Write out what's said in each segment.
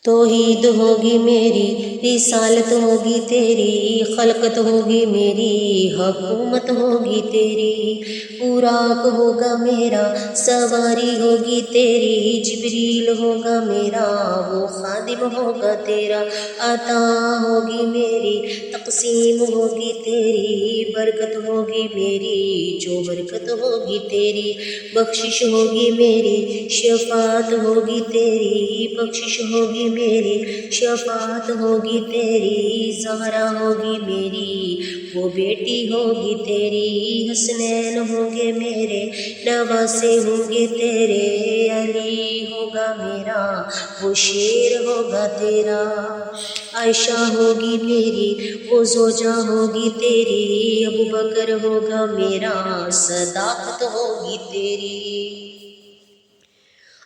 توحید ہوگی میری، رسالت ہوگی تیری، خلقت ہوگی میری، حکومت ہوگی تیری، خوراک ہوگا میرا، سواری ہوگی تیری، جبریل ہوگا میرا، وہ خادم ہوگا تیرا، عطا ہوگی میری، تقسیم ہوگی تیری، برکت ہوگی میری، جو برکت ہوگی تیری، بخشش ہوگی میری، شفاعت ہوگی تیری، بخشش ہوگی میری، شفاعت ہوگی تیری، زہرا ہوگی میری، وہ بیٹی ہوگی تیری، حسنین ہوں گے میرے، نواسے ہوں گے تیرے، علی ہوگا میرا، وہ شیر ہوگا تیرا، عائشہ ہوگی میری، وہ زوجہ ہوگی تیری، ابو بکر ہوگا میرا، صداقت ہوگی تیری،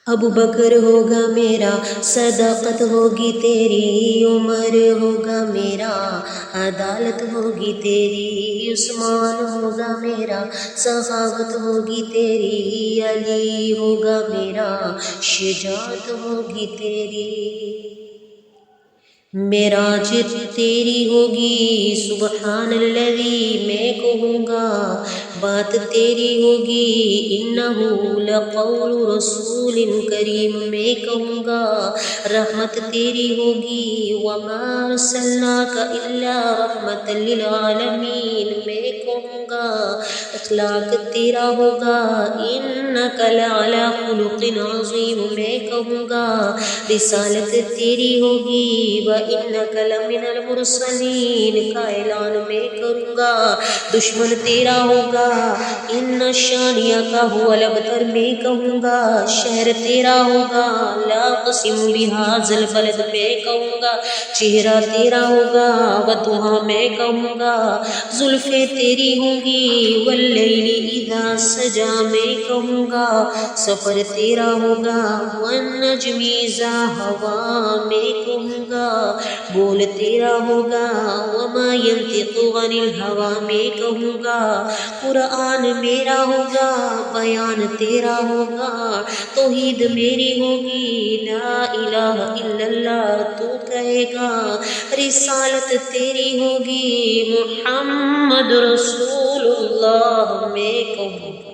ابو بکر ہوگا میرا، صداقت ہوگی تیری، عمر ہوگا میرا، عدالت ہوگی تیری، عثمان ہوگا میرا، سخاوت ہوگی تیری، علی ہوگا میرا، شجاعت ہوگی تیری، معراج تیری ہوگی، سبحان الذی میں کہوں گا، بات تیری ہوگی، انہ لقول رسول کریم میں کہوں گا، رحمت تیری ہوگی، وما ارسلناک الا رحمت للعالمین میں کہوں گا، اخلاق تیرا ہوگا، انک لعلی خلق عظیم میں کہوں گا، رسالت تیری ہوگی، وَإِنَّكَ لَمِنَ الْمُرْسَلِينَ کا اعلان میں کروں گا، دشمن تیرا ہوگا، ان شانیہ کا هو الابتر میں کہوں گا، شہر تیرا ہوگا، لا قسم بهذا البلد میں کہوں گا، چہرہ تیرا ہوگا، وَضُحَىٰ میں کہوں گا، زلفیں تیری ہوں گی، وَاللَّيْلِ إِذَا سَجَىٰ میں کہوں گا، سفر تیرا ہوگا، وَالنَّجْمِ إِذَا هَوَىٰ میں کہوں گا، بول تیرا ہوگا، وَمَا يَنطِقُ عَنِ الْهَوَىٰ میں کہوں گا، قرآن میرا ہوگا، بیان تیرا ہوگا، توحید میری ہوگی، لا الہ الا اللہ تو کہے گا، رسالت تیری ہوگی، محمد رسول اللہ میں کہوں گا۔